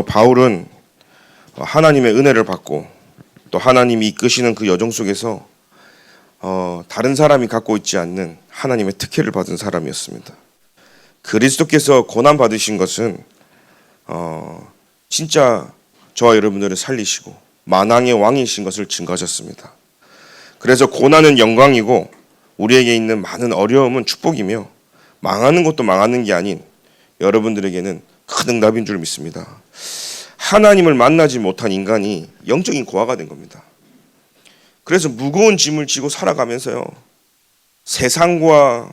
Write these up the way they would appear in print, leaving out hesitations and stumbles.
바울은 하나님의 은혜를 받고 또 하나님이 이끄시는 그 여정 속에서 다른 사람이 갖고 있지 않는 하나님의 특혜를 받은 사람이었습니다. 그리스도께서 고난 받으신 것은 진짜 저와 여러분들을 살리시고 만왕의 왕이신 것을 증거하셨습니다. 그래서 고난은 영광이고 우리에게 있는 많은 어려움은 축복이며 망하는 것도 망하는 게 아닌 여러분들에게는 큰 응답인 줄 믿습니다. 하나님을 만나지 못한 인간이 영적인 고아가 된 겁니다. 그래서 무거운 짐을 지고 살아가면서요, 세상과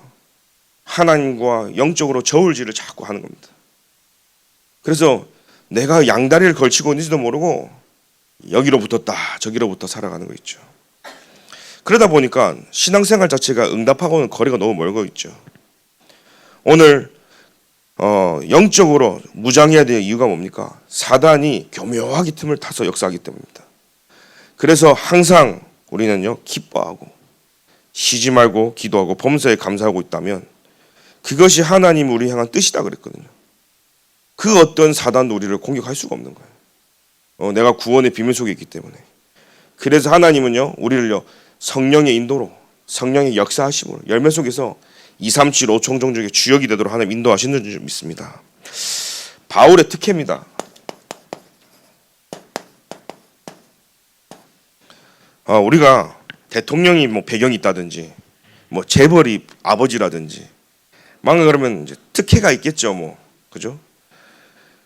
하나님과 영적으로 저울질을 자꾸 하는 겁니다. 그래서 내가 양다리를 걸치고 있는지도 모르고 여기로 붙었다 저기로 붙어 살아가는 거 있죠. 그러다 보니까 신앙생활 자체가 응답하고는 거리가 너무 멀고 있죠. 오늘 영적으로 무장해야 될 이유가 뭡니까? 사단이 교묘하게 틈을 타서 역사하기 때문입니다. 그래서 항상 우리는요, 기뻐하고 쉬지 말고 기도하고 범사에 감사하고 있다면 그것이 하나님 우리 향한 뜻이다 그랬거든요. 그 어떤 사단도 우리를 공격할 수가 없는 거예요. 내가 구원의 비밀 속에 있기 때문에. 그래서 하나님은요, 우리를요, 성령의 인도로, 성령의 역사하심으로 열매 속에서 2, 3, 7, 5총 중에 주역이 되도록 하나님 인도하시는 줄 믿습니다. 바울의 특혜입니다. 우리가 대통령이 배경이 있다든지 재벌이 아버지라든지 뭔가 그러면 이제 특혜가 있겠죠, 그죠?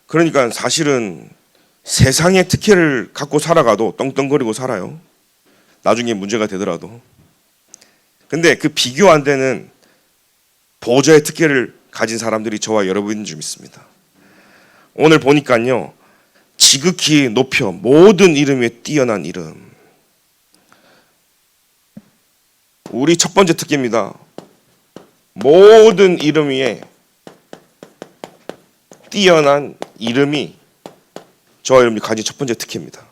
그러니까 사실은 세상의 특혜를 갖고 살아가도 떵떵거리고 살아요. 나중에 문제가 되더라도. 근데 그 비교 안 되는 보좌의 특혜를 가진 사람들이 저와 여러분인 줄 믿습니다. 오늘 보니까요, 지극히 높여 모든 이름 위에 뛰어난 이름. 우리 첫 번째 특혜입니다. 모든 이름 위에 뛰어난 이름이 저와 여러분이 가진 첫 번째 특혜입니다.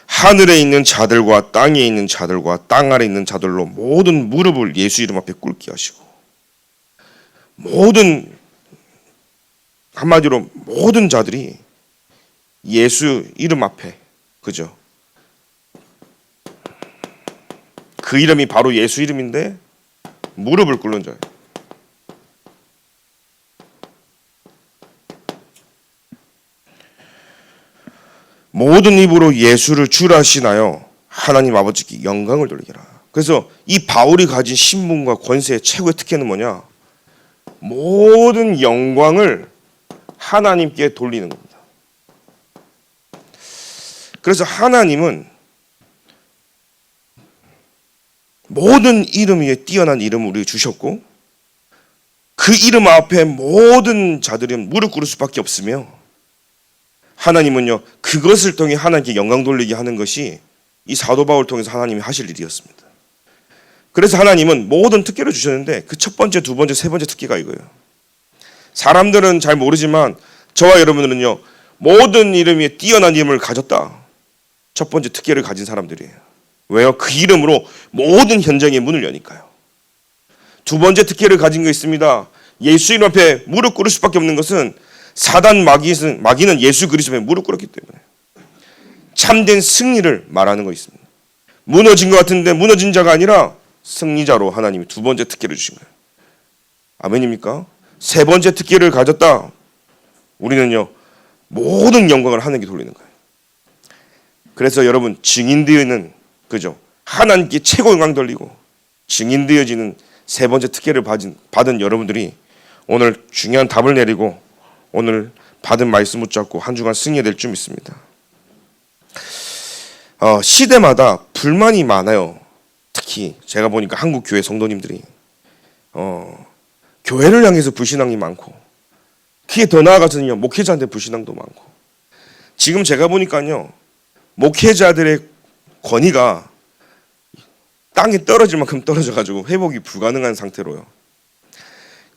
하늘에 있는 자들과 땅에 있는 자들과 땅 아래 있는 자들로 모든 무릎을 예수 이름 앞에 꿇게 하시고, 한마디로 모든 자들이 예수 이름 앞에, 그죠? 그 이름이 바로 예수 이름인데 무릎을 꿇는 자예요. 모든 입으로 예수를 주라 하시나요? 하나님 아버지께 영광을 돌리라. 그래서 이 바울이 가진 신분과 권세의 최고의 특혜는 뭐냐? 모든 영광을 하나님께 돌리는 겁니다. 그래서 하나님은 모든 이름 위에 뛰어난 이름을 우리에게 주셨고, 그 이름 앞에 모든 자들이 무릎 꿇을 수밖에 없으며, 하나님은요, 그것을 통해 하나님께 영광 돌리게 하는 것이 이 사도 바울을 통해서 하나님이 하실 일이었습니다. 그래서 하나님은 모든 특혜를 주셨는데 그 첫 번째, 두 번째, 세 번째 특혜가 이거예요. 사람들은 잘 모르지만 저와 여러분들은요, 모든 이름 위에 뛰어난 이름을 가졌다. 첫 번째 특혜를 가진 사람들이에요. 왜요? 그 이름으로 모든 현장의 문을 여니까요. 두 번째 특혜를 가진 게 있습니다. 예수 이름 앞에 무릎 꿇을 수밖에 없는 것은 사단 마귀는 예수 그리스도에 무릎 꿇었기 때문에 참된 승리를 말하는 거 있습니다. 무너진 것 같은데 무너진 자가 아니라 승리자로 하나님이 두 번째 특혜를 주신 거예요. 아멘입니까? 세 번째 특혜를 가졌다. 우리는요, 모든 영광을 하나님께 돌리는 거예요. 그래서 여러분, 증인되어있는, 그죠? 하나님께 최고 영광 돌리고 증인되어지는 세 번째 특혜를 받은 여러분들이 오늘 중요한 답을 내리고 오늘 받은 말씀 붙잡고 한 주간 승리해야 될 줄 믿습니다. 시대마다 불만이 많아요. 특히 제가 보니까 한국 교회 성도님들이 교회를 향해서 불신앙이 많고, 그게 더 나아가서는요, 목회자한테 불신앙도 많고. 지금 제가 보니까요, 목회자들의 권위가 땅에 떨어질 만큼 떨어져가지고 회복이 불가능한 상태로요.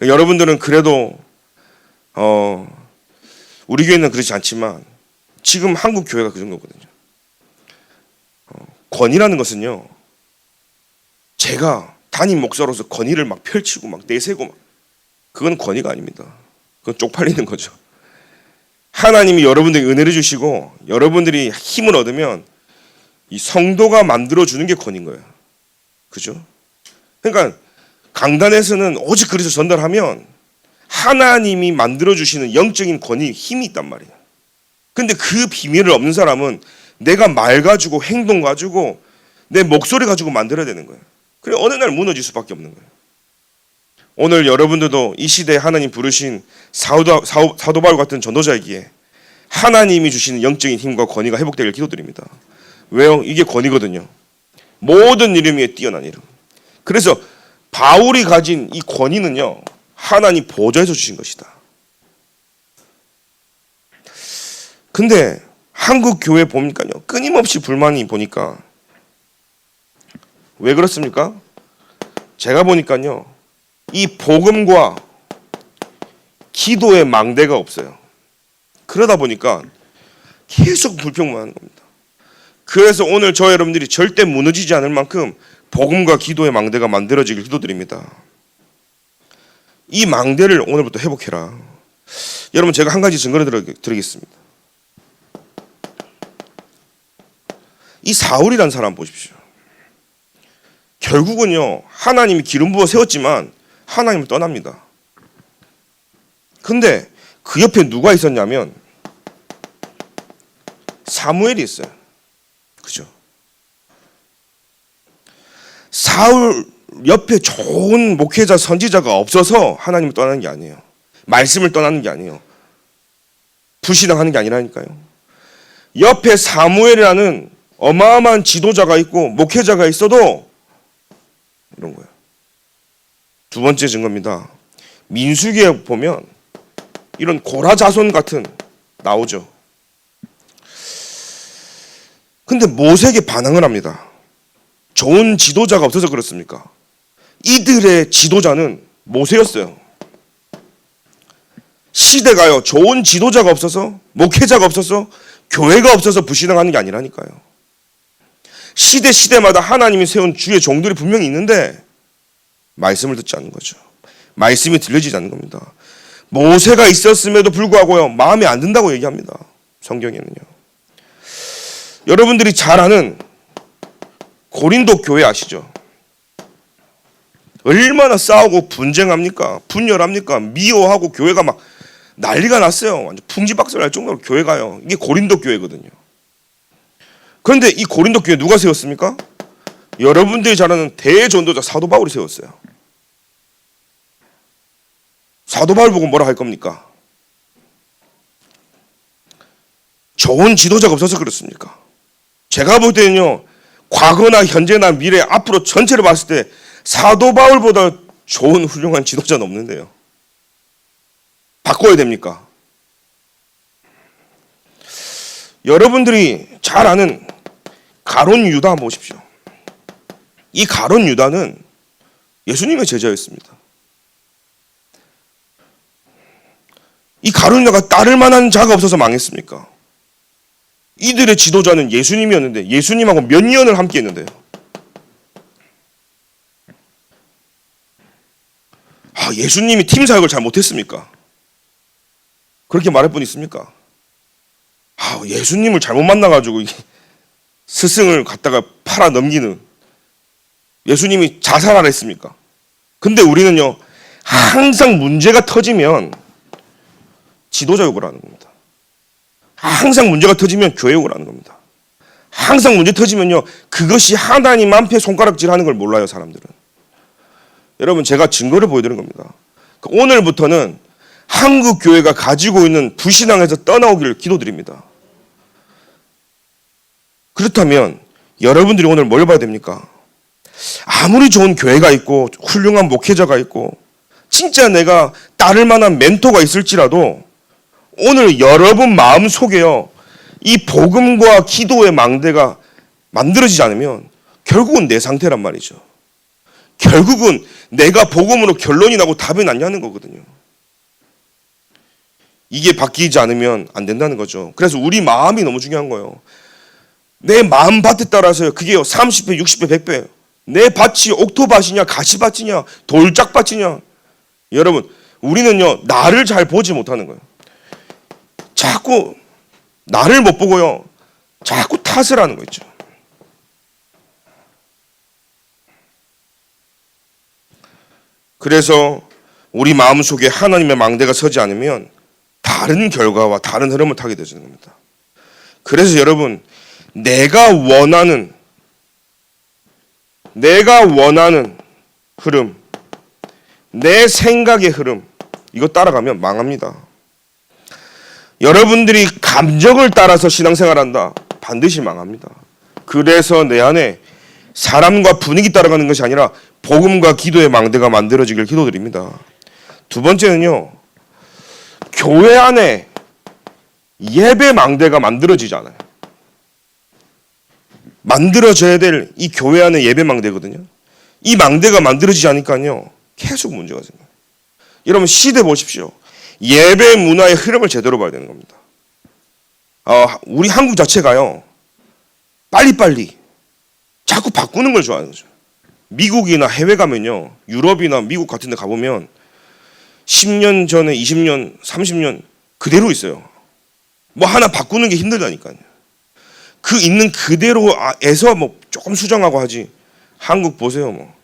여러분들은 그래도 우리 교회는 그렇지 않지만 지금 한국 교회가 그 정도거든요. 권위라는 것은요, 제가 담임 목사로서 권위를 막 펼치고 막 내세고 그건 권위가 아닙니다. 그건 쪽팔리는 거죠. 하나님이 여러분들에게 은혜를 주시고 여러분들이 힘을 얻으면 이 성도가 만들어주는 게 권위인 거예요. 그죠? 그러니까 강단에서는 오직 그리스도 전달하면 하나님이 만들어주시는 영적인 권위, 힘이 있단 말이에요. 근데 그 비밀을 없는 사람은 내가 말 가지고 행동 가지고 내 목소리 가지고 만들어야 되는 거예요. 그래 어느 날 무너질 수밖에 없는 거예요. 오늘 여러분들도 이 시대에 하나님 부르신 사도 바울 같은 전도자이기에 하나님이 주시는 영적인 힘과 권위가 회복되길 기도드립니다. 왜요? 이게 권위거든요. 모든 이름 위에 뛰어난 이름. 그래서 바울이 가진 이 권위는요, 하나님 보좌에서 주신 것이다. 근데 한국 교회 보니까요, 끊임없이 불만이 보니까 왜 그렇습니까? 제가 보니까요, 이 복음과 기도의 망대가 없어요. 그러다 보니까 계속 불평만 하는 겁니다. 그래서 오늘 저 여러분들이 절대 무너지지 않을 만큼 복음과 기도의 망대가 만들어지길 기도드립니다. 이 망대를 오늘부터 회복해라. 여러분 제가 한 가지 증거를 드리겠습니다. 이 사울이라는 사람 보십시오. 결국은요 하나님이 기름 부어 세웠지만 하나님을 떠납니다. 근데 그 옆에 누가 있었냐면 사무엘이 있어요. 그죠? 사울 옆에 좋은 목회자 선지자가 없어서 하나님을 떠나는 게 아니에요. 말씀을 떠나는 게 아니에요. 불신앙하는 게 아니라니까요. 옆에 사무엘이라는 어마어마한 지도자가 있고 목회자가 있어도 이런 거예요. 두 번째 증거입니다. 민수기에 보면 이런 고라 자손 같은 나오죠. 근데 모세에게 반항을 합니다. 좋은 지도자가 없어서 그렇습니까? 이들의 지도자는 모세였어요. 시대가요 좋은 지도자가 없어서 목회자가 없어서 교회가 없어서 불신앙하는 게 아니라니까요. 시대마다 하나님이 세운 주의 종들이 분명히 있는데 말씀을 듣지 않는 거죠. 말씀이 들려지지 않는 겁니다. 모세가 있었음에도 불구하고요 마음에 안 든다고 얘기합니다. 성경에는요. 여러분들이 잘 아는 고린도 교회 아시죠? 얼마나 싸우고 분쟁합니까? 분열합니까? 미워하고 교회가 막 난리가 났어요. 완전 풍지박살 날 정도로 교회가요. 이게 고린도 교회거든요. 그런데 이 고린도 교회 누가 세웠습니까? 여러분들이 잘 아는 대전도자 사도 바울이 세웠어요. 사도 바울 보고 뭐라 할 겁니까? 좋은 지도자가 없어서 그렇습니까? 제가 볼 때는요, 과거나 현재나 미래, 앞으로 전체를 봤을 때 사도 바울보다 좋은 훌륭한 지도자는 없는데요. 바꿔야 됩니까? 여러분들이 잘 아는 가룟 유다 한번 보십시오. 이 가룟 유다는 예수님의 제자였습니다. 이 가룟 유다가 따를 만한 자가 없어서 망했습니까? 이들의 지도자는 예수님이었는데 예수님하고 몇 년을 함께 했는데요. 예수님이 팀 사역을 잘 못했습니까? 그렇게 말할 분 있습니까? 예수님을 잘못 만나가지고 스승을 갖다가 팔아 넘기는 예수님이 자살하라 했습니까? 근데 우리는요 항상 문제가 터지면 지도자 욕을 하는 겁니다. 항상 문제가 터지면 교회 욕을 하는 겁니다. 항상 문제 터지면요 그것이 하나님 앞에 손가락질 하는 걸 몰라요 사람들은. 여러분 제가 증거를 보여드리는 겁니다. 오늘부터는 한국 교회가 가지고 있는 불신앙에서 떠나오기를 기도드립니다. 그렇다면 여러분들이 오늘 뭘 봐야 됩니까? 아무리 좋은 교회가 있고 훌륭한 목회자가 있고 진짜 내가 따를 만한 멘토가 있을지라도 오늘 여러분 마음속에요 이 복음과 기도의 망대가 만들어지지 않으면 결국은 내 상태란 말이죠. 결국은 내가 복음으로 결론이 나고 답이 났냐는 거거든요. 이게 바뀌지 않으면 안 된다는 거죠. 그래서 우리 마음이 너무 중요한 거예요. 내 마음 밭에 따라서요 그게요 30배, 60배, 100배 내 밭이 옥토밭이냐 가시밭이냐 돌짝밭이냐. 여러분 우리는요 나를 잘 보지 못하는 거예요. 자꾸 자꾸 나를 못 보고요. 자꾸 탓을 하는 거 있죠. 그래서 우리 마음속에 하나님의 망대가 서지 않으면 다른 결과와 다른 흐름을 타게 되는 겁니다. 그래서 여러분, 내가 원하는 흐름, 내 생각의 흐름, 이거 따라가면 망합니다. 여러분들이 감정을 따라서 신앙생활한다, 반드시 망합니다. 그래서 내 안에 사람과 분위기 따라가는 것이 아니라 복음과 기도의 망대가 만들어지길 기도드립니다. 두 번째는요, 교회 안에 예배 망대가 만들어지지 않아요. 만들어져야 될 이 교회 안에 예배 망대거든요. 이 망대가 만들어지지 않으니까요, 계속 문제가 생겨요. 여러분, 시대 보십시오. 예배 문화의 흐름을 제대로 봐야 되는 겁니다. 우리 한국 자체가요, 빨리빨리 자꾸 바꾸는 걸 좋아하는 거죠. 미국이나 해외 가면요, 유럽이나 미국 같은 데 가보면 10년 전에 20년, 30년 그대로 있어요. 뭐 하나 바꾸는 게 힘들다니까요. 그 있는 그대로에서 뭐 조금 수정하고 하지. 한국 보세요. 뭐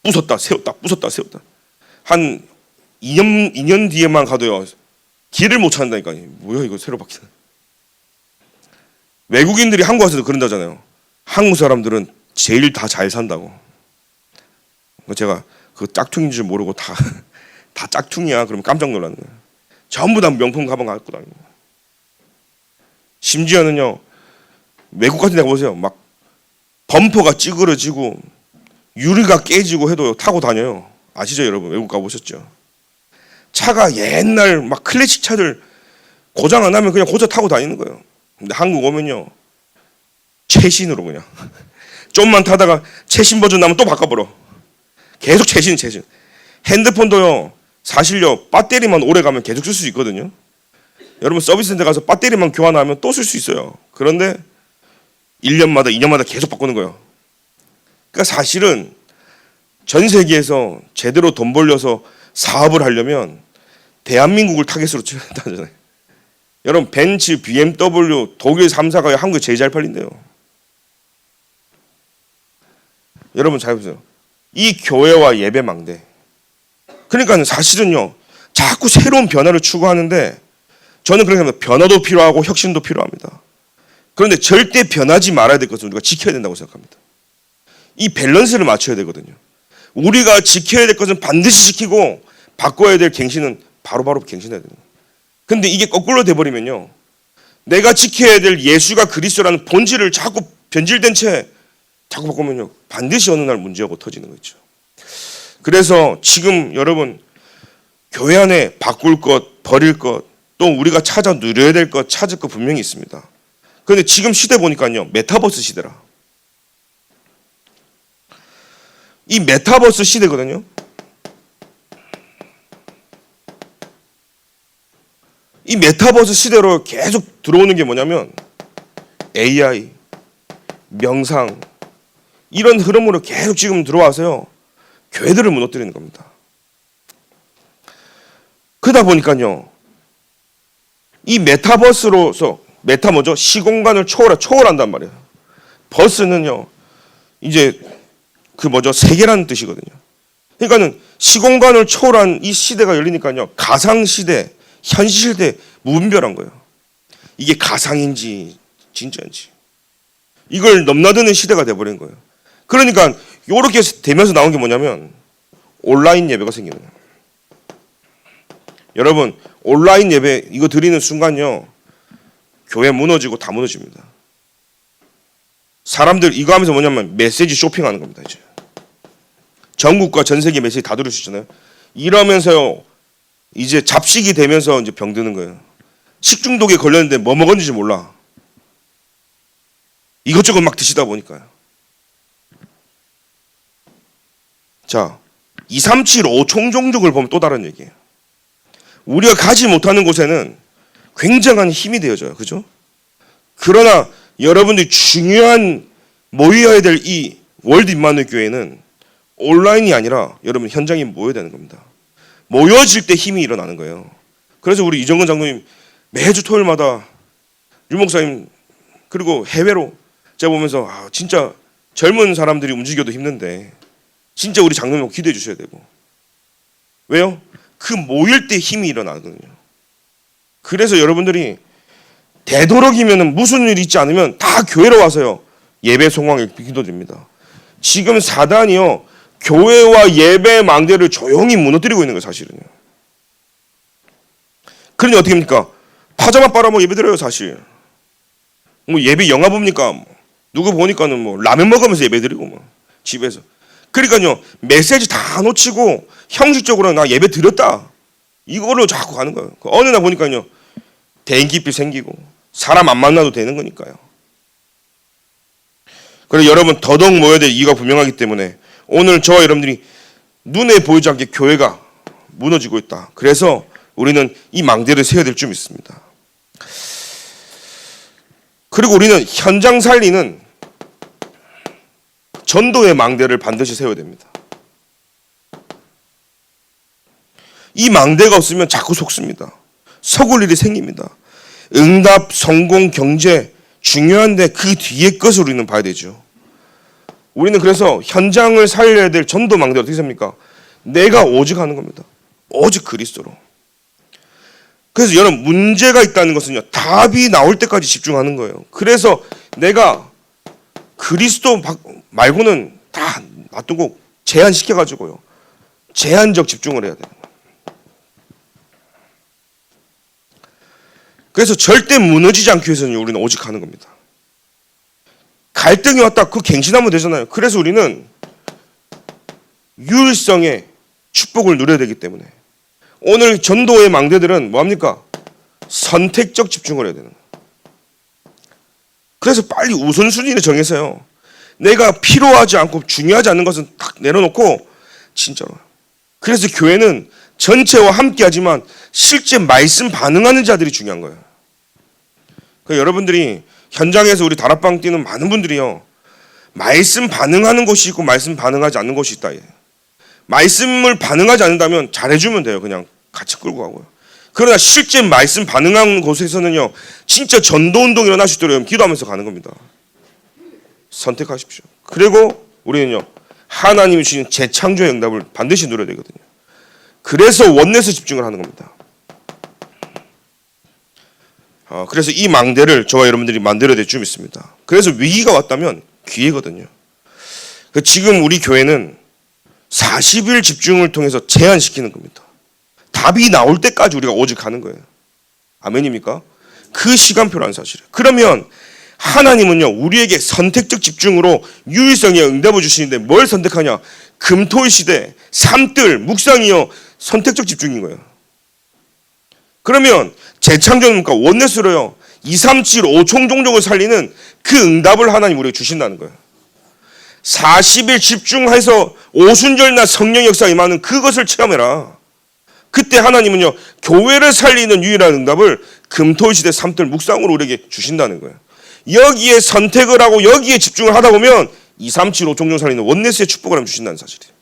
부쉈다 세웠다 부쉈다 세웠다. 한 2년 뒤에만 가도요, 길을 못 찾는다니까요. 뭐야 이거 새로 바뀌는. 외국인들이 한국 와서도 그런다잖아요. 한국 사람들은 제일 다 잘 산다고. 제가 그 짝퉁인 줄 모르고 다 짝퉁이야 그러면 깜짝 놀라는 거예요. 전부 다 명품 가방 갖고 다니고. 심지어는요, 외국 같은 데 보세요. 막 범퍼가 찌그러지고 유리가 깨지고 해도 타고 다녀요. 아시죠 여러분? 외국 가보셨죠? 차가 옛날 막 클래식 차들 고장 안 나면 그냥 고쳐 타고 다니는 거예요. 근데 한국 오면요, 최신으로 그냥 좀만 타다가 최신 버전 나면 또 바꿔버려. 계속 최신. 핸드폰도요, 사실요, 배터리만 오래 가면 계속 쓸 수 있거든요. 여러분, 서비스센터 가서 배터리만 교환하면 또 쓸 수 있어요. 그런데 1년마다 2년마다 계속 바꾸는 거예요. 그러니까 사실은 전 세계에서 제대로 돈 벌려서 사업을 하려면 대한민국을 타겟으로 쳐야 한다잖아요. 여러분, 벤츠, BMW, 독일 3사가 한국에 제일 잘 팔린대요. 여러분 잘 보세요. 이 교회와 예배 망대. 그러니까 사실은요, 자꾸 새로운 변화를 추구하는데, 저는 그렇게 합니다. 변화도 필요하고 혁신도 필요합니다. 그런데 절대 변하지 말아야 될 것은 우리가 지켜야 된다고 생각합니다. 이 밸런스를 맞춰야 되거든요. 우리가 지켜야 될 것은 반드시 지키고 바꿔야 될 갱신은 바로바로 갱신해야 됩니다. 근데 이게 거꾸로 돼버리면요, 내가 지켜야 될 예수가 그리스도라는 본질을 자꾸 변질된 채 자꾸 바꾸면요, 반드시 어느 날 문제가 터지는 거죠. 그래서 지금 여러분, 교회 안에 바꿀 것, 버릴 것, 또 우리가 찾아 누려야 될 것, 찾을 것 분명히 있습니다. 그런데 지금 시대 보니까요, 메타버스 시대라. 이 메타버스 시대거든요. 이 메타버스 시대로 계속 들어오는 게 뭐냐면 AI, 명상, 이런 흐름으로 계속 지금 들어와서요, 교회들을 무너뜨리는 겁니다. 그러다 보니까요, 이 메타버스로서, 메타 뭐죠? 시공간을 초월한단 말이에요. 버스는요, 이제 그 뭐죠? 세계라는 뜻이거든요. 그러니까는 시공간을 초월한 이 시대가 열리니까요, 가상 시대, 현실 시대 무분별한 거예요. 이게 가상인지 진짜인지 이걸 넘나드는 시대가 돼버린 거예요. 그러니까 이렇게 되면서 나온 게 뭐냐면 온라인 예배가 생기는 거예요. 여러분, 온라인 예배 이거 드리는 순간요, 교회 무너지고 다 무너집니다. 사람들 이거 하면서 뭐냐면 메시지 쇼핑하는 겁니다. 이제 전국과 전 세계 메시지 다 들을 수 있잖아요. 이러면서요, 이제 잡식이 되면서 이제 병드는 거예요. 식중독에 걸렸는데 뭐 먹었는지 몰라. 이것저것 막 드시다 보니까요. 자, 237 5총종족을 보면 또 다른 얘기예요. 우리가 가지 못하는 곳에는 굉장한 힘이 되어져요. 그죠? 그러나 여러분들이 중요한 모여야 될 이 월드 임마누엘 교회는 온라인이 아니라 여러분 현장에 모여야 되는 겁니다. 모여질 때 힘이 일어나는 거예요. 그래서 우리 이정근 장로님 매주 토요일마다 유 목사님 그리고 해외로 제가 보면서 진짜 젊은 사람들이 움직여도 힘든데 진짜 우리 장로님 기도해 주셔야 되고. 왜요? 그 모일 때 힘이 일어나거든요. 그래서 여러분들이 되도록이면 무슨 일이 있지 않으면 다 교회로 와서요 예배 송황에 기도드립니다. 지금 사단이요 교회와 예배 망대를 조용히 무너뜨리고 있는 거예요 사실은요. 그러니 어떻게 합니까? 파자마 빨아먹고 예배 드려요 사실. 뭐 예배 영화 봅니까? 누구 보니까는 뭐 라면 먹으면서 예배 드리고 뭐 집에서. 그러니까요 메시지 다 놓치고 형식적으로 나 예배 드렸다 이거로 자꾸 가는 거예요. 어느 날 보니까요 대인기피 생기고 사람 안 만나도 되는 거니까요. 그래서 여러분 더더욱 모여야 될 이유가 분명하기 때문에 오늘 저와 여러분들이 눈에 보이지 않게 교회가 무너지고 있다. 그래서 우리는 이 망대를 세워야 될 줄 믿습니다. 그리고 우리는 현장 살리는 전도의 망대를 반드시 세워야 됩니다. 이 망대가 없으면 자꾸 속습니다. 속을 일이 생깁니다. 응답, 성공, 경제 중요한데 그 뒤에 것을 우리는 봐야 되죠. 우리는 그래서 현장을 살려야 될 전도 망대 어떻게 삽니까? 내가 오직 하는 겁니다. 오직 그리스도로. 그래서 여러분 문제가 있다는 것은요 답이 나올 때까지 집중하는 거예요. 그래서 내가 그리스도 말고는 다 놔두고 제한시켜가지고요 제한적 집중을 해야 돼요. 그래서 절대 무너지지 않기 위해서는 우리는 오직 하는 겁니다. 갈등이 왔다 그 갱신하면 되잖아요. 그래서 우리는 유일성의 축복을 누려야 되기 때문에 오늘 전도의 망대들은 뭐합니까? 선택적 집중을 해야 되는 거예요. 그래서 빨리 우선순위를 정해서요 내가 필요하지 않고 중요하지 않는 것은 딱 내려놓고 진짜로. 그래서 교회는 전체와 함께 하지만 실제 말씀 반응하는 자들이 중요한 거예요. 그러니까 여러분들이 현장에서 우리 다락방 뛰는 많은 분들이요 말씀 반응하는 곳이 있고 말씀 반응하지 않는 곳이 있다. 말씀을 반응하지 않는다면 잘해주면 돼요. 그냥 같이 끌고 가고요. 그러나 실제 말씀 반응하는 곳에서는요 진짜 전도운동이 일어날 수 있도록 기도하면서 가는 겁니다. 선택하십시오. 그리고 우리는요 하나님이 주신 재창조의 응답을 반드시 누려야 되거든요. 그래서 원내에서 집중을 하는 겁니다. 그래서 이 망대를 저와 여러분들이 만들어야 될 줄 믿습니다. 그래서 위기가 왔다면 기회거든요. 지금 우리 교회는 40일 집중을 통해서 제한시키는 겁니다. 답이 나올 때까지 우리가 오직 하는 거예요. 아멘입니까? 그 시간표라는 사실이에요. 그러면 하나님은요 우리에게 선택적 집중으로 유일성의 응답을 주시는데 뭘 선택하냐? 금토일 시대 삼뜰 묵상이요 선택적 집중인 거예요. 그러면 재창조는 원내스로요 2, 3, 7, 5총 종족을 살리는 그 응답을 하나님 우리에게 주신다는 거예요. 40일 집중해서 오순절날 성령 역사 임하는 그것을 체험해라. 그때 하나님은요 교회를 살리는 유일한 응답을 금토일 시대 삼뜰 묵상으로 우리에게 주신다는 거예요. 여기에 선택을 하고 여기에 집중을 하다 보면 2, 3, 7, 5총 종족 살리는 원내스의 축복을 주신다는 사실이에요.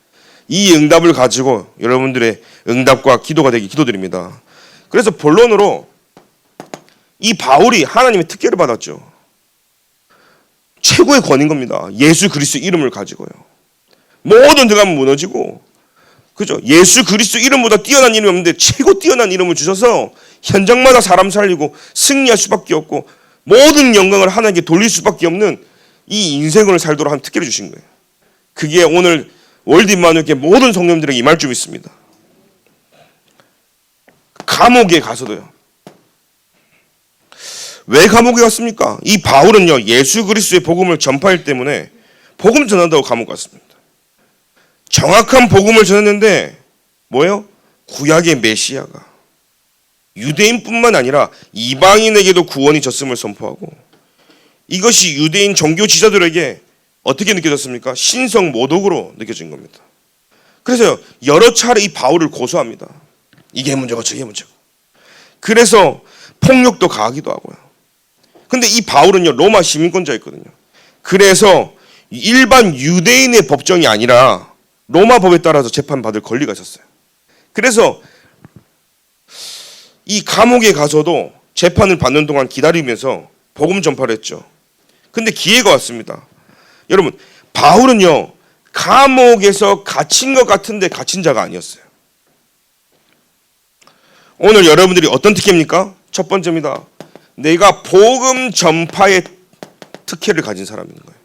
이 응답을 가지고 여러분들의 응답과 기도가 되기 기도드립니다. 그래서 본론으로 이 바울이 하나님의 특혜를 받았죠. 최고의 권인 겁니다. 예수 그리스도 이름을 가지고요. 모든 데가 무너지고, 그죠? 예수 그리스도 이름보다 뛰어난 이름이 없는데 최고 뛰어난 이름을 주셔서 현장마다 사람 살리고 승리할 수밖에 없고 모든 영광을 하나님께 돌릴 수밖에 없는 이 인생을 살도록 한 특혜를 주신 거예요. 그게 오늘 월드 임마누엘교회 모든 성도님들에게 임할 줄 믿습니다. 감옥에 가서도요. 왜 감옥에 갔습니까? 이 바울은요 예수 그리스도의 복음을 전파할 때문에 복음 전한다고 감옥 갔습니다. 정확한 복음을 전했는데 뭐예요? 구약의 메시아가 유대인뿐만 아니라 이방인에게도 구원이 졌음을 선포하고, 이것이 유대인 종교 지도자들에게 어떻게 느껴졌습니까? 신성 모독으로 느껴진 겁니다. 그래서 여러 차례 이 바울을 고소합니다. 이게 문제고 저게 문제고. 그래서 폭력도 가하기도 하고요. 근데 이 바울은요 로마 시민권자였거든요. 그래서 일반 유대인의 법정이 아니라 로마 법에 따라서 재판받을 권리가 있었어요. 그래서 이 감옥에 가서도 재판을 받는 동안 기다리면서 복음 전파를 했죠. 근데 기회가 왔습니다. 여러분, 바울은요, 감옥에서 갇힌 것 같은데 갇힌 자가 아니었어요. 오늘 여러분들이 어떤 특혜입니까? 첫 번째입니다. 내가 복음 전파의 특혜를 가진 사람인 거예요.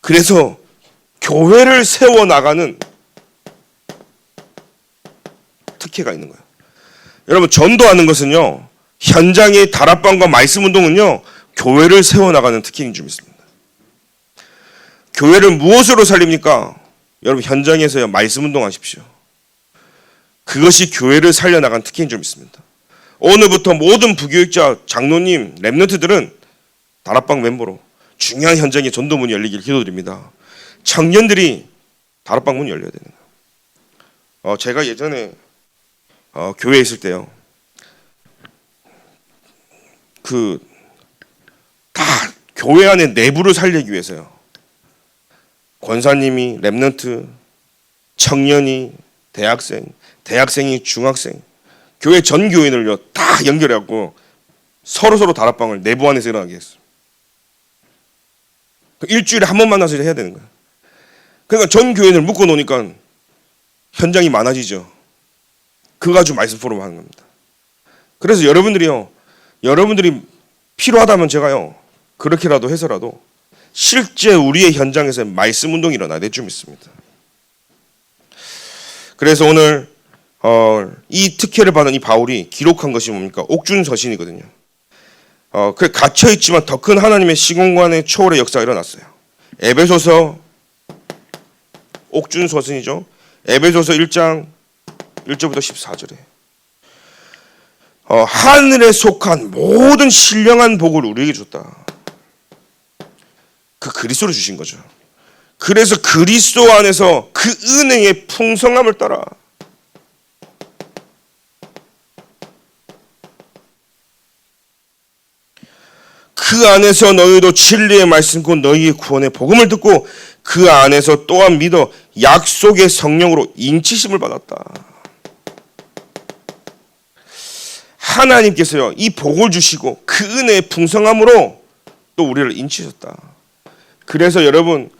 그래서 교회를 세워나가는 특혜가 있는 거예요. 여러분, 전도하는 것은요, 현장의 다락방과 말씀 운동은요, 교회를 세워나가는 특혜인 줄 믿습니다. 교회를 무엇으로 살립니까? 여러분, 현장에서요, 말씀 운동하십시오. 그것이 교회를 살려나간 특혜인 줄 믿습니다. 오늘부터 모든 부교육자, 장로님, 랩런트들은 다락방 멤버로 중요한 현장에 전도문이 열리길 기도드립니다. 청년들이 다락방 문이 열려야 되는 거예요. 제가 예전에 교회에 있을 때요, 다 교회 안에 내부를 살리기 위해서요, 권사님이, 랩런트, 청년이, 대학생이 중학생, 교회 전 교인을요 다 연결해갖고 서로 다락방을 내부 안에서 일어나게 했어요. 일주일에 한 번 만나서 해야 되는 거예요. 그러니까 전 교인을 묶어 놓으니까 현장이 많아지죠. 그거 가지고 말씀 포럼 하는 겁니다. 그래서 여러분들이 필요하다면 제가요, 그렇게라도 해서라도 실제 우리의 현장에서 말씀 운동이 일어나야 될 줄 믿습니다. 그래서 오늘 이 특혜를 받은 이 바울이 기록한 것이 뭡니까? 옥준서신이거든요. 그 갇혀 있지만 더 큰 하나님의 시공간의 초월의 역사가 일어났어요. 에베소서, 옥준서신이죠. 에베소서 1장 1절부터 14절에 하늘에 속한 모든 신령한 복을 우리에게 줬다. 그 그리스도를 주신 거죠. 그래서 그리스도 안에서 그 은혜의 풍성함을 따라 그 안에서 너희도 진리의 말씀 곧 너희의 구원의 복음을 듣고 그 안에서 또한 믿어 약속의 성령으로 인치심을 받았다. 하나님께서요, 이 복을 주시고 그 은혜의 풍성함으로 또 우리를 인치셨다. 그래서 여러분,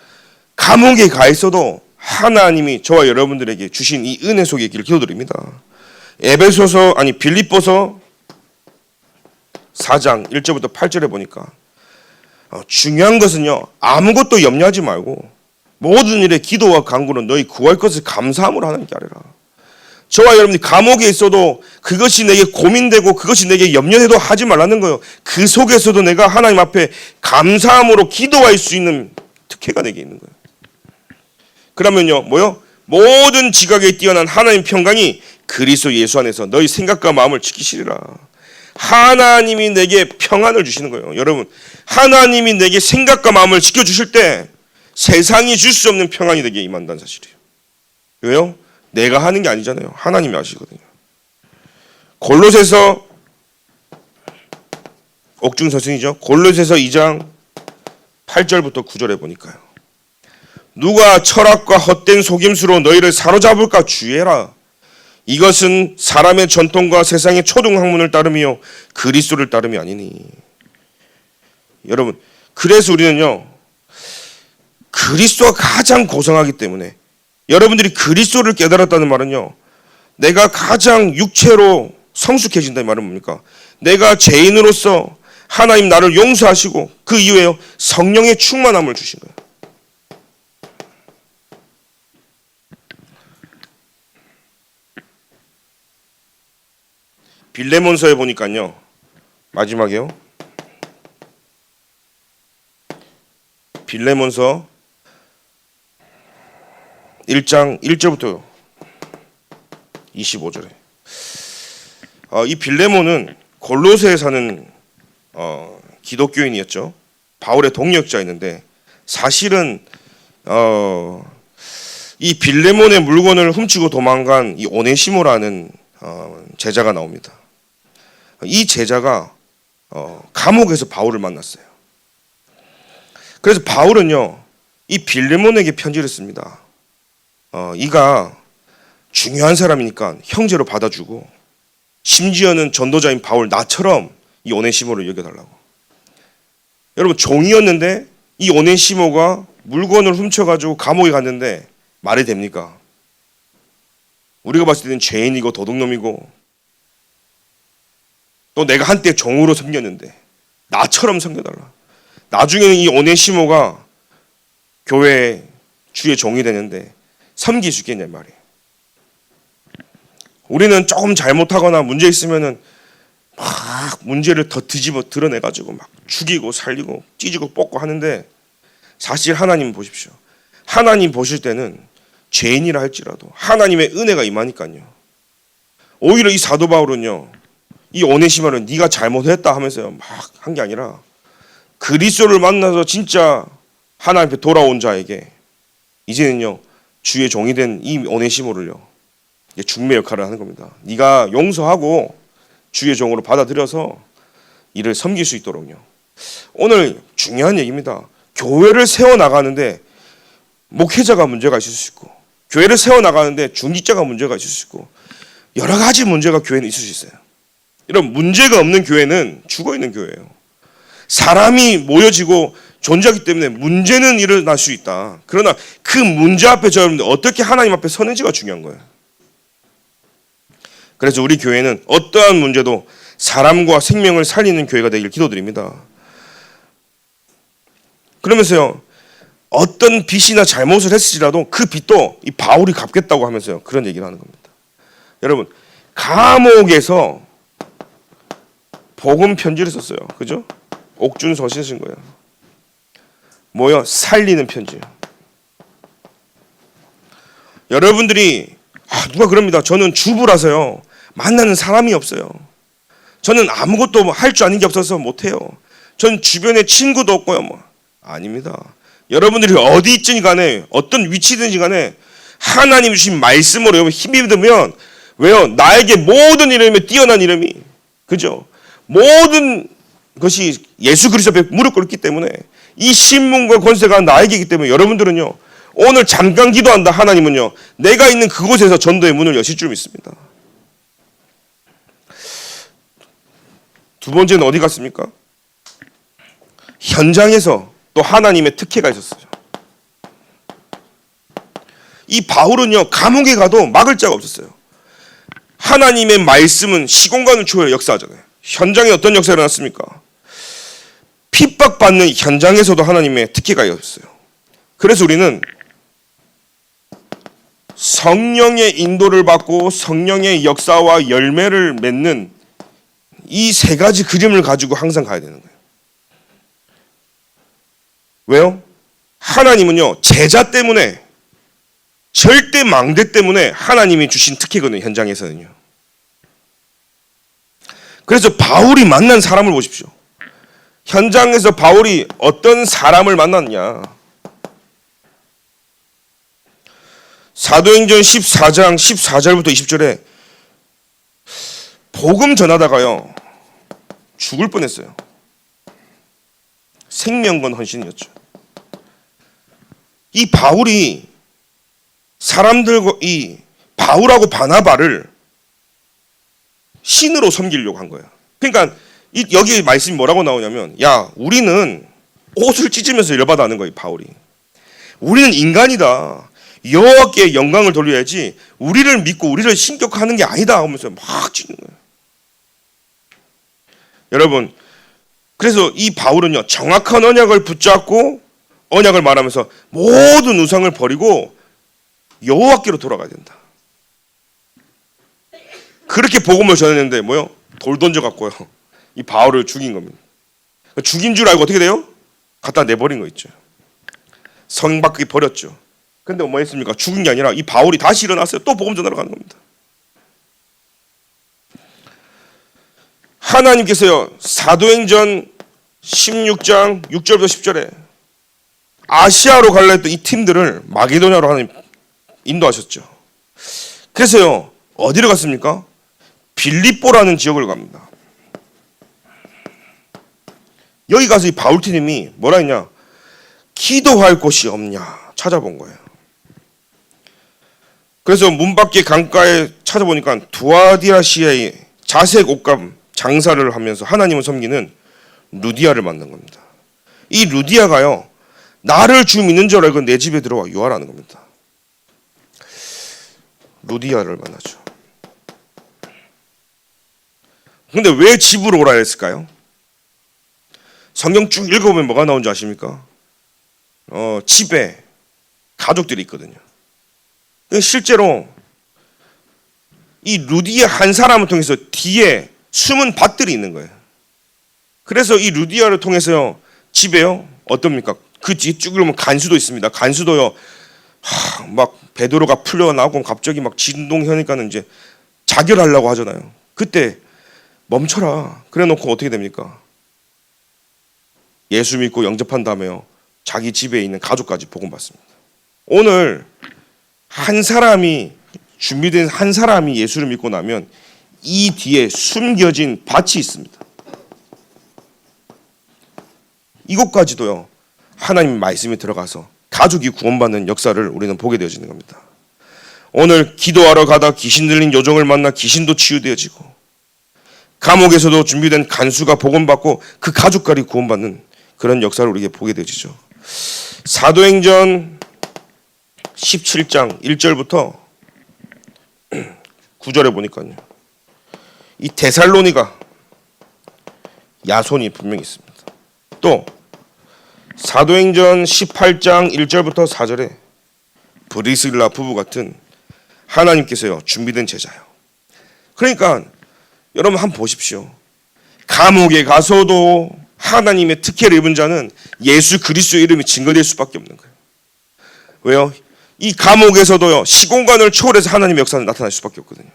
감옥에 가 있어도 하나님이 저와 여러분들에게 주신 이 은혜 속에 있기를 기도드립니다. 빌립보서 4장 1절부터 8절에 보니까 중요한 것은요, 아무것도 염려하지 말고 모든 일에 기도와 간구는 너희 구할 것을 감사함으로 하나님께 아뢰라. 저와 여러분이 감옥에 있어도 그것이 내게 고민되고 그것이 내게 염려해도 하지 말라는 거예요. 그 속에서도 내가 하나님 앞에 감사함으로 기도할 수 있는 특혜가 내게 있는 거예요. 그러면요, 모든 지각에 뛰어난 하나님 평강이 그리스도 예수 안에서 너희 생각과 마음을 지키시리라. 하나님이 내게 평안을 주시는 거예요. 여러분, 하나님이 내게 생각과 마음을 지켜주실 때 세상이 줄 수 없는 평안이 내게 임한다는 사실이에요. 왜요? 내가 하는 게 아니잖아요. 하나님이 하시거든요. 골로새서, 옥중서신이죠. 골로새서 2장 8절부터 9절에 보니까요, 누가 철학과 헛된 속임수로 너희를 사로잡을까 주의해라. 이것은 사람의 전통과 세상의 초등학문을 따름이요 그리스도를 따름이 아니니. 여러분, 그래서 우리는요, 그리스도가 가장 고상하기 때문에, 여러분들이 그리스도를 깨달았다는 말은요, 내가 가장 육체로 성숙해진다는 말은 뭡니까? 내가 죄인으로서 하나님 나를 용서하시고 그 이후에 성령의 충만함을 주신 거예요. 빌레몬서에 보니까요, 마지막에요, 빌레몬서 1장 1절부터 25절에 이 빌레몬은 골로새에 사는 기독교인이었죠. 바울의 동역자였는데 사실은 이 빌레몬의 물건을 훔치고 도망간 이 오네시모라는 제자가 나옵니다. 이 제자가 감옥에서 바울을 만났어요. 그래서 바울은요, 이 빌레몬에게 편지를 씁니다. 이가 중요한 사람이니까 형제로 받아주고 심지어는 전도자인 바울 나처럼 이 오네시모를 여겨달라고. 여러분, 종이었는데 이 오네시모가 물건을 훔쳐가지고 감옥에 갔는데 말이 됩니까? 우리가 봤을 때는 죄인이고 도둑놈이고 또 내가 한때 종으로 섬겼는데 나처럼 섬겨달라. 나중에는 이 오네시모가 교회의 주의 종이 되는데 섬길 수 있겠냐 말이에요. 우리는 조금 잘못하거나 문제 있으면은 막 문제를 더 뒤집어 드러내가지고 막 죽이고 살리고 찢고 뽑고 하는데, 사실 하나님 보십시오. 하나님 보실 때는 죄인이라 할지라도 하나님의 은혜가 임하니까요. 오히려 이 사도 바울은요, 이 오네시모를 네가 잘못했다 하면서 막 한 게 아니라 그리스도를 만나서 진짜 하나님 앞에 돌아온 자에게 이제는요 주의 종이 된 이 오네시모를요 중매 역할을 하는 겁니다. 네가 용서하고 주의 종으로 받아들여서 이를 섬길 수 있도록요. 오늘 중요한 얘기입니다. 교회를 세워나가는데 목회자가 문제가 있을 수 있고, 교회를 세워나가는데 중직자가 문제가 있을 수 있고, 여러 가지 문제가 교회는 있을 수 있어요. 이런 문제가 없는 교회는 죽어있는 교회예요. 사람이 모여지고 존재하기 때문에 문제는 일어날 수 있다. 그러나 그 문제 앞에 여러분들 어떻게 하나님 앞에 서는지가 중요한 거예요. 그래서 우리 교회는 어떠한 문제도 사람과 생명을 살리는 교회가 되길 기도드립니다. 그러면서요, 어떤 빚이나 잘못을 했을지라도 그 빚도 이 바울이 갚겠다고 하면서요 그런 얘기를 하는 겁니다. 여러분, 감옥에서 복음 편지를 썼어요. 그죠? 옥준서신 쓴 거예요. 뭐요? 살리는 편지예요. 여러분들이 누가 그럽니다. 저는 주부라서요 만나는 사람이 없어요. 저는 아무것도 할 줄 아는 게 없어서 못해요. 전 주변에 친구도 없고요. 아닙니다. 여러분들이 어디 있든지 간에 어떤 위치든지 간에 하나님 주신 말씀으로 여러분 힘이 들면, 왜요? 나에게 모든 이름에 뛰어난 이름이, 그죠? 모든 것이 예수 그리스도 앞에 무릎 꿇기 때문에 이 신문과 권세가 나에게이기 때문에 여러분들은요 오늘 잠깐 기도한다 하나님은요 내가 있는 그곳에서 전도의 문을 여실 줄 믿습니다. 두 번째는 어디 갔습니까? 현장에서 또 하나님의 특혜가 있었어요. 이 바울은요 감옥에 가도 막을 자가 없었어요. 하나님의 말씀은 시공간을 초월해 역사하잖아요. 현장에 어떤 역사가 일어났습니까? 핍박받는 현장에서도 하나님의 특혜가 있었어요. 그래서 우리는 성령의 인도를 받고 성령의 역사와 열매를 맺는 이 세 가지 그림을 가지고 항상 가야 되는 거예요. 왜요? 하나님은요 제자 때문에, 절대 망대 때문에 하나님이 주신 특혜거든요. 현장에서는요. 그래서 바울이 만난 사람을 보십시오. 현장에서 바울이 어떤 사람을 만났냐. 사도행전 14장 14절부터 20절에 복음 전하다가요 죽을 뻔했어요. 생명건 헌신이었죠. 이 바울이 사람들과 이 바울하고 바나바를 신으로 섬기려고 한 거예요. 그러니까 여기 말씀이 뭐라고 나오냐면, 야 우리는 옷을 찢으면서 열받아 하는 거예요. 바울이 우리는 인간이다, 여호와께 영광을 돌려야지 우리를 믿고 우리를 신격화하는 게 아니다 하면서 막 찢는 거예요. 여러분, 그래서 이 바울은요 정확한 언약을 붙잡고 언약을 말하면서 모든 우상을 버리고 여호와께로 돌아가야 된다. 그렇게 복음을 전했는데 뭐요? 돌 던져갖고요 이 바울을 죽인 겁니다. 죽인 줄 알고 어떻게 돼요? 갖다 내버린 거 있죠. 성 밖에 버렸죠. 근데 뭐 했습니까? 죽은 게 아니라 이 바울이 다시 일어났어요. 또 복음 전하러 가는 겁니다. 하나님께서요 사도행전 16장 6절부터 10절에 아시아로 갈라 했던 이 팀들을 마게도냐로 하나님 인도하셨죠. 그래서요 어디로 갔습니까? 빌립보라는 지역을 갑니다. 여기 가서 이 바울팀이 뭐라 했냐? 기도할 곳이 없냐 찾아본 거예요. 그래서 문 밖에 강가에 찾아보니까 두아디아시아의 자색 옷감 장사를 하면서 하나님을 섬기는 루디아를 만난 겁니다. 이 루디아가요, 나를 주 믿는 줄 알고 내 집에 들어와 유하라는 겁니다. 루디아를 만나죠. 근데 왜 집으로 오라 했을까요? 성경 쭉 읽어보면 뭐가 나온지 아십니까? 집에 가족들이 있거든요. 실제로 이 루디아 한 사람을 통해서 뒤에 숨은 밭들이 있는 거예요. 그래서 이 루디아를 통해서요, 집에요, 어떻습니까? 그 뒤에 쭉 읽으면 간수도 있습니다. 간수도요, 막 베드로가 풀려나오고 갑자기 막 진동하니까는 이제 자결하려고 하잖아요. 그때 멈춰라. 그래 놓고 어떻게 됩니까? 예수 믿고 영접한 다음에요, 자기 집에 있는 가족까지 복음받습니다. 오늘 한 사람이 준비된 한 사람이 예수를 믿고 나면 이 뒤에 숨겨진 밭이 있습니다. 이것까지도요, 하나님 말씀이 들어가서 가족이 구원받는 역사를 우리는 보게 되어지는 겁니다. 오늘 기도하러 가다 귀신 들린 요정을 만나 귀신도 치유되어지고, 감옥에서도 준비된 간수가 복음받고 그 가족까지 구원받는 그런 역사를 우리에게 보게 되어지죠. 사도행전 17장 1절부터 9절에 보니까요, 이 데살로니가 야손이 분명히 있습니다. 또 사도행전 18장 1절부터 4절에 브리스길라 부부 같은 하나님께서요 준비된 제자요. 그러니까 여러분 한번 보십시오. 감옥에 가서도 하나님의 특혜를 입은 자는 예수 그리스도의 이름이 증거될 수밖에 없는 거예요. 왜요? 이 감옥에서도요 시공간을 초월해서 하나님의 역사는 나타날 수밖에 없거든요.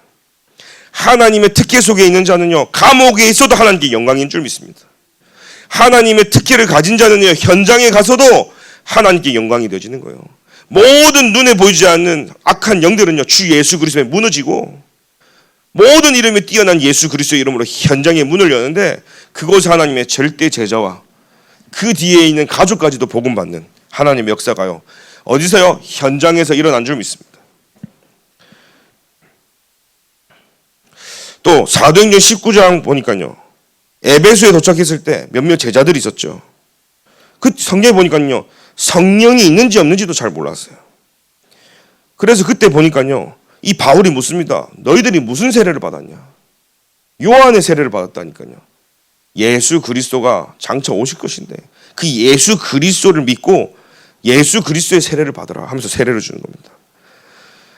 하나님의 특혜 속에 있는 자는요 감옥에 있어도 하나님께 영광인 줄 믿습니다. 하나님의 특혜를 가진 자는요 현장에 가서도 하나님께 영광이 되어지는 거예요. 모든 눈에 보이지 않는 악한 영들은요 주 예수 그리스도에 무너지고, 모든 이름이 뛰어난 예수 그리스도의 이름으로 현장에 문을 여는데, 그곳 하나님의 절대 제자와 그 뒤에 있는 가족까지도 복음받는 하나님의 역사가요 어디서요? 현장에서 일어난 줄 믿습니다. 또 사도행전 19장 보니까요 에베소에 도착했을 때 몇몇 제자들이 있었죠. 그 성경에 보니까요 성령이 있는지 없는지도 잘 몰랐어요. 그래서 그때 보니까요 이 바울이 묻습니다. 너희들이 무슨 세례를 받았냐? 요한의 세례를 받았다니까요. 예수 그리스도가 장차 오실 것인데 그 예수 그리스도를 믿고 예수 그리스도의 세례를 받으라 하면서 세례를 주는 겁니다.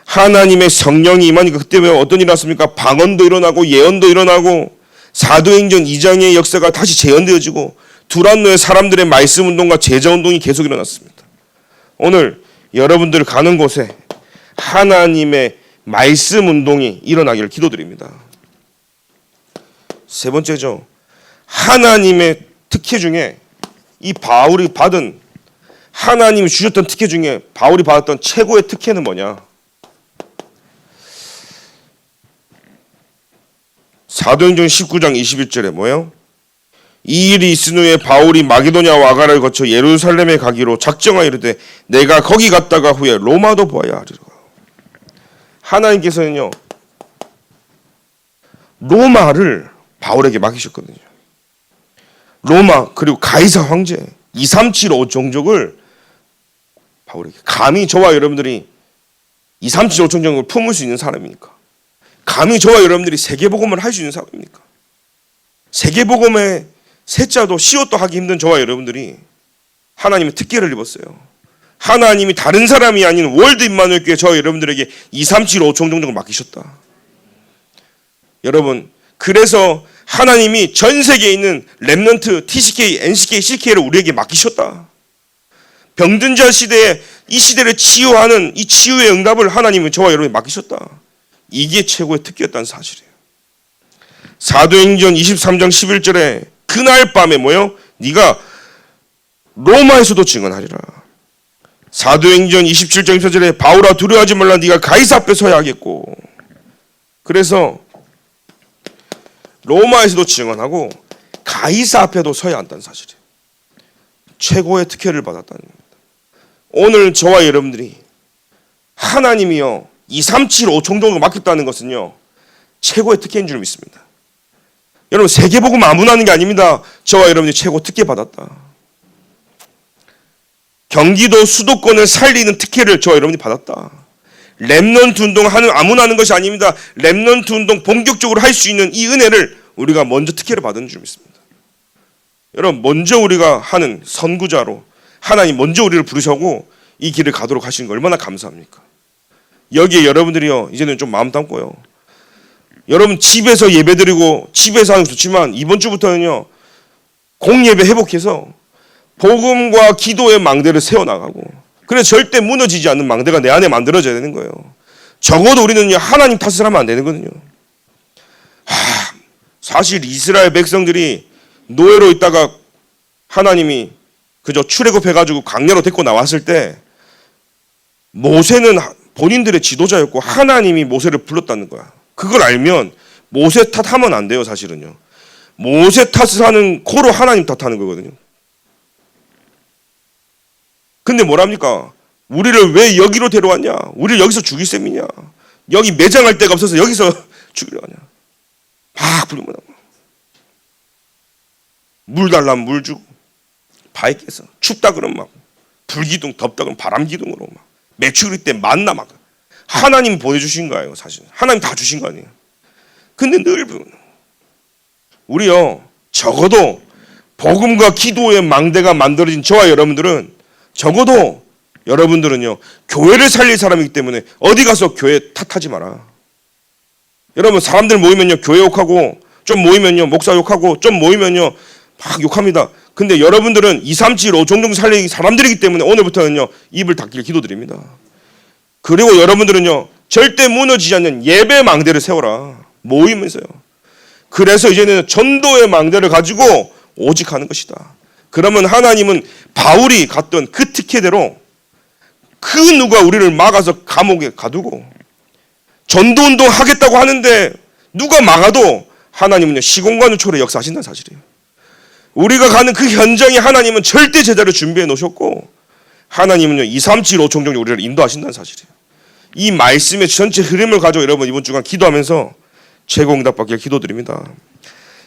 하나님의 성령이 임하니까 그때 왜 어떤 일이 났습니까? 방언도 일어나고 예언도 일어나고, 사도행전 2장의 역사가 다시 재현되어지고, 두란노의 사람들의 말씀 운동과 제자 운동이 계속 일어났습니다. 오늘 여러분들 가는 곳에 하나님의 말씀 운동이 일어나기를 기도드립니다. 세 번째죠. 하나님의 특혜 중에 이 바울이 받은, 하나님이 주셨던 특혜 중에 바울이 받았던 최고의 특혜는 뭐냐? 사도행전 19장 21절에 뭐예요? 이 일이 있은 후에 바울이 마게도냐와 아가를 거쳐 예루살렘에 가기로 작정하여 이르되 내가 거기 갔다가 후에 로마도 보아야 하리라. 하나님께서는요 로마를 바울에게 맡기셨거든요. 로마 그리고 가이사 황제 237호 종족을 바울에게, 감히 저와 여러분들이 237호 종족을 품을 수 있는 사람입니까? 감히 저와 여러분들이 세계복음을 할 수 있는 사람입니까? 세계복음의 세자도 시옷도 하기 힘든 저와 여러분들이 하나님의 특혜를 입었어요. 하나님이 다른 사람이 아닌 월드 임마누엘 교회 저와 여러분들에게 237호 종족을 맡기셨다. 여러분, 그래서 하나님이 전 세계에 있는 렘넌트, TCK, NCK, CK를 우리에게 맡기셨다. 병든 자 시대에 이 시대를 치유하는 이 치유의 응답을 하나님은 저와 여러분에게 맡기셨다. 이게 최고의 특기였다는 사실이에요. 사도행전 23장 11절에 그날 밤에 뭐요? 네가 로마에서도 증언하리라. 사도행전 27장 24절에 바울아 두려워하지 말라 네가 가이사 앞에 서야 하겠고. 그래서 로마에서도 증언하고 가이사 앞에도 서야 한다는 사실이에요. 최고의 특혜를 받았다는 겁니다. 오늘 저와 여러분들이 하나님이요 237 5총독을 맡겼다는 것은요 최고의 특혜인 줄 믿습니다. 여러분 세계복음 아무나 하는 게 아닙니다. 저와 여러분이 최고 특혜 받았다. 경기도 수도권을 살리는 특혜를 저와 여러분이 받았다. 렘넌트 운동 하는 아무나 하는 것이 아닙니다. 렘넌트 운동 본격적으로 할 수 있는 이 은혜를 우리가 먼저 특혜를 받은 줄 믿습니다. 여러분 먼저 우리가 하는 선구자로 하나님 먼저 우리를 부르셔고 이 길을 가도록 하신 거 얼마나 감사합니까? 여기에 여러분들이요 이제는 좀 마음 담고요. 여러분 집에서 예배드리고 집에서 하는 게 좋지만 이번 주부터는요 공예배 회복해서 복음과 기도의 망대를 세워나가고 그래서 절대 무너지지 않는 망대가 내 안에 만들어져야 되는 거예요. 적어도 우리는요 하나님 탓을 하면 안 되는거든요. 사실 이스라엘 백성들이 노예로 있다가 하나님이 그저 출애굽해가지고 광야로 데리고 나왔을 때 모세는 본인들의 지도자였고 하나님이 모세를 불렀다는 거야. 그걸 알면 모세 탓하면 안 돼요. 사실은요. 모세 탓을 하는 코로 하나님 탓하는 거거든요. 근데 뭐랍니까? 우리를 왜 여기로 데려왔냐? 우리를 여기서 죽일 셈이냐? 여기 매장할 데가 없어서 여기서 죽이려 하냐? 막 불면 물 달라면 물 주고 바위 깨서 춥다 그러면 막 불기둥 덥다 그러면 바람기둥으로 막 메추리 때 만나 막 하나님 보내주신 거예요. 사실 하나님 다 주신 거 아니에요. 근데 늘 우리요 적어도 복음과 기도의 망대가 만들어진 저와 여러분들은 적어도 여러분들은요 교회를 살릴 사람이기 때문에 어디 가서 교회 탓하지 마라. 여러분 사람들 모이면요 교회 욕하고 좀 모이면요 목사 욕하고 좀 모이면요 막 욕합니다. 근데 여러분들은 2, 3, 7, 5 종종 살리는 사람들이기 때문에 오늘부터는요 입을 닫길 기도드립니다. 그리고 여러분들은요 절대 무너지지 않는 예배 망대를 세워라. 모이면서요. 그래서 이제는 전도의 망대를 가지고 오직 하는 것이다. 그러면 하나님은 바울이 갔던 그 특혜대로 그 누가 우리를 막아서 감옥에 가두고 전도운동 하겠다고 하는데 누가 막아도 하나님은요 시공간을 초월해 역사하신다는 사실이에요. 우리가 가는 그 현장에 하나님은 절대 제자를 준비해 놓으셨고 하나님은요 2, 3, 7, 5 종종 우리를 인도하신다는 사실이에요. 이 말씀의 전체 흐름을 가지고 여러분 이번 주간 기도하면서 최고 응답받길 기도드립니다.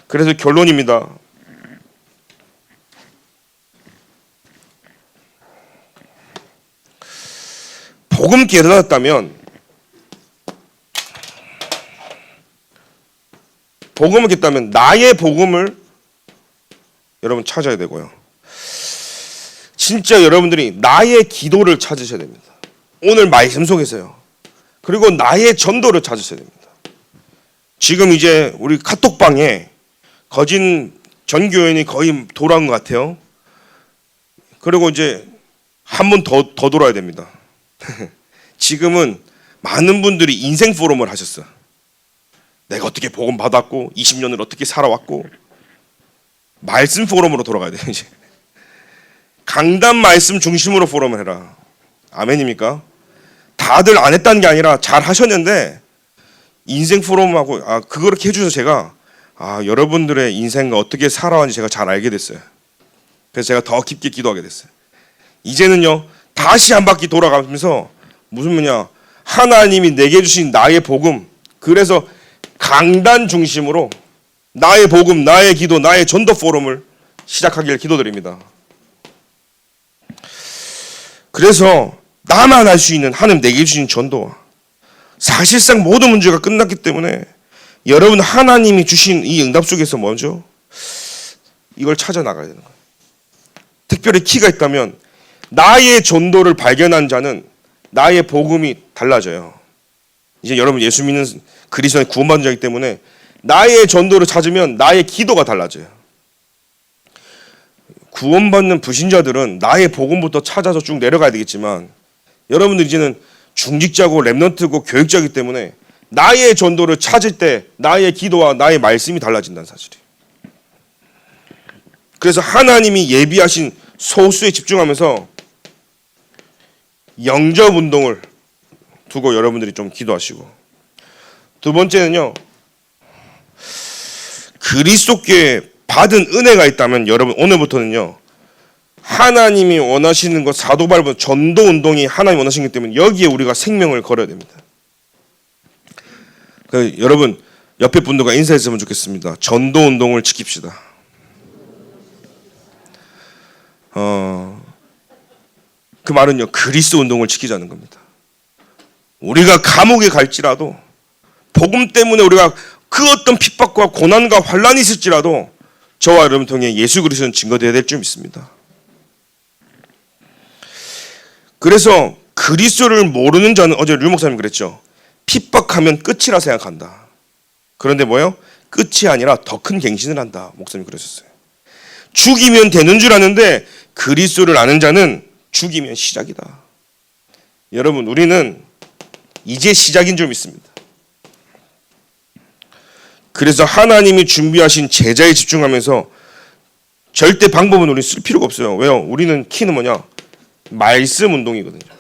그래서 결론입니다. 복음 깨달았다면 복음을 깼다면 나의 복음을 여러분 찾아야 되고요. 진짜 여러분들이 나의 기도를 찾으셔야 됩니다. 오늘 말씀 속에서요. 그리고 나의 전도를 찾으셔야 됩니다. 지금 이제 우리 카톡방에 거진 전교인이 거의 돌아온 것 같아요. 그리고 이제 한 번 더 돌아야 됩니다. 지금은 많은 분들이 인생 포럼을 하셨어요. 내가 어떻게 복음 받았고 20년을 어떻게 살아왔고 말씀 포럼으로 돌아가야 돼요. 이제 강단 말씀 중심으로 포럼을 해라. 아멘입니까? 다들 안 했다는 게 아니라 잘 하셨는데 인생 포럼하고 그렇게 해주셔서 제가 여러분들의 인생과 어떻게 살아왔는지 제가 잘 알게 됐어요. 그래서 제가 더 깊게 기도하게 됐어요. 이제는요 다시 한 바퀴 돌아가면서 무슨 뭐냐 하나님이 내게 주신 나의 복음 그래서 강단 중심으로 나의 복음, 나의 기도, 나의 전도 포럼을 시작하기를 기도드립니다. 그래서 나만 할 수 있는 하나님 내게 주신 전도와 사실상 모든 문제가 끝났기 때문에 여러분 하나님이 주신 이 응답 속에서 먼저 이걸 찾아 나가야 되는 거예요. 특별히 키가 있다면 나의 전도를 발견한 자는 나의 복음이 달라져요. 이제 여러분 예수 믿는 그리스도의 구원받은 자이기 때문에 나의 전도를 찾으면 나의 기도가 달라져요. 구원받는 불신자들은 나의 복음부터 찾아서 쭉 내려가야 되겠지만 여러분들 이제는 중직자고 렘넌트고 교육자이기 때문에 나의 전도를 찾을 때 나의 기도와 나의 말씀이 달라진다는 사실이에요. 그래서 하나님이 예비하신 소수에 집중하면서 영접 운동을 두고 여러분들이 좀 기도하시고 두 번째는요 그리스도께 받은 은혜가 있다면 여러분 오늘부터는요 하나님이 원하시는 것 사도발부 전도 운동이 하나님이 원하시는 것 때문에 여기에 우리가 생명을 걸어야 됩니다. 여러분 옆에 분들과 인사했으면 좋겠습니다. 전도 운동을 지킵시다. 그 말은요, 그리스도 운동을 지키자는 겁니다. 우리가 감옥에 갈지라도, 복음 때문에 우리가 그 어떤 핍박과 고난과 환란이 있을지라도 저와 여러분 통해 예수 그리스도는 증거되어야 될 줄 믿습니다. 그래서 그리스도를 모르는 자는, 어제 류 목사님 그랬죠. 핍박하면 끝이라 생각한다. 그런데 뭐예요? 끝이 아니라 더 큰 갱신을 한다. 목사님 그러셨어요. 죽이면 되는 줄 아는데 그리스도를 아는 자는 죽이면 시작이다. 여러분, 우리는 이제 시작인 줄 믿습니다. 그래서 하나님이 준비하신 제자에 집중하면서 절대 방법은 우리 쓸 필요가 없어요. 왜요? 우리는 키는 뭐냐? 말씀 운동이거든요.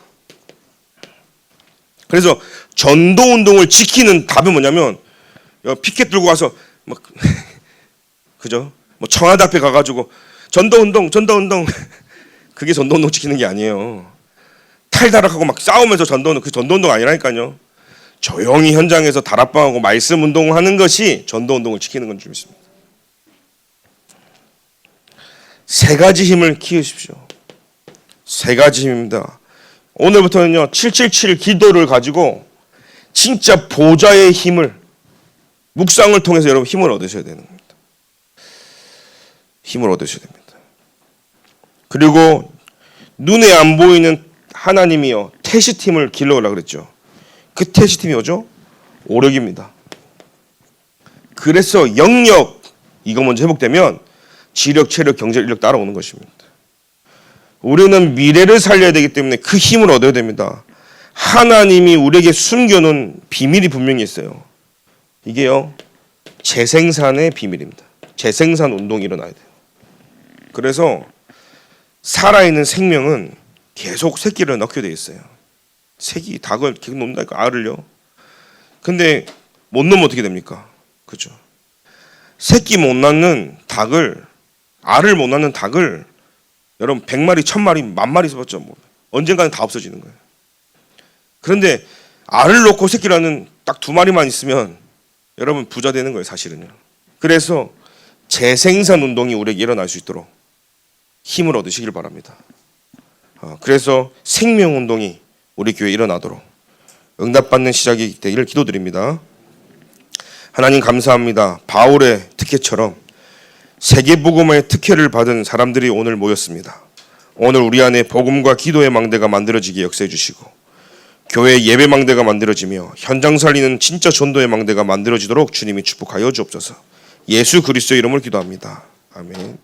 그래서 전도 운동을 지키는 답은 뭐냐면, 피켓 들고 가서 막 그죠? 뭐 청와대 앞에 가가지고 전도 운동 그게 전도 운동 지키는 게 아니에요. 탈다락하고 막 싸우면서 전도 운동, 그 전도 운동 아니라니까요. 조용히 현장에서 다락방하고 말씀 운동을 하는 것이 전도 운동을 지키는 건 줄 믿습니다. 세 가지 힘을 키우십시오. 세 가지 힘입니다. 오늘부터는요, 777 기도를 가지고 진짜 보좌의 힘을, 묵상을 통해서 여러분 힘을 얻으셔야 되는 겁니다. 힘을 얻으셔야 됩니다. 그리고 눈에 안 보이는 하나님이요, 태시팀을 길러오라고 그랬죠. 그 태시팀이 뭐죠? 오력입니다. 그래서 영역, 이거 먼저 회복되면 지력, 체력, 경제, 인력 따라오는 것입니다. 우리는 미래를 살려야 되기 때문에 그 힘을 얻어야 됩니다. 하나님이 우리에게 숨겨놓은 비밀이 분명히 있어요. 이게요, 재생산의 비밀입니다. 재생산 운동이 일어나야 돼요. 그래서 살아있는 생명은 계속 새끼를 낳게 돼 있어요. 새끼, 닭을 계속 놓는다니까, 알을요. 근데 못 놓으면 어떻게 됩니까? 그죠? 새끼 못 낳는 닭을, 알을 못 낳는 닭을 여러분 100마리, 1000마리, 10,000마리 써봤죠. 뭐. 언젠가는 다 없어지는 거예요. 그런데 알을 놓고 새끼를 낳는 딱 2마리만 있으면 여러분 부자 되는 거예요, 사실은요. 그래서 재생산 운동이 우리에게 일어날 수 있도록 힘을 얻으시길 바랍니다. 그래서 생명 운동이 우리 교회에 일어나도록 응답받는 시작이 되기를 기도드립니다. 하나님 감사합니다. 바울의 특혜처럼 세계복음의 특혜를 받은 사람들이 오늘 모였습니다. 오늘 우리 안에 복음과 기도의 망대가 만들어지게 역사해 주시고 교회 예배 망대가 만들어지며 현장 살리는 진짜 전도의 망대가 만들어지도록 주님이 축복하여 주옵소서. 예수 그리스도의 이름으로 기도합니다. 아멘.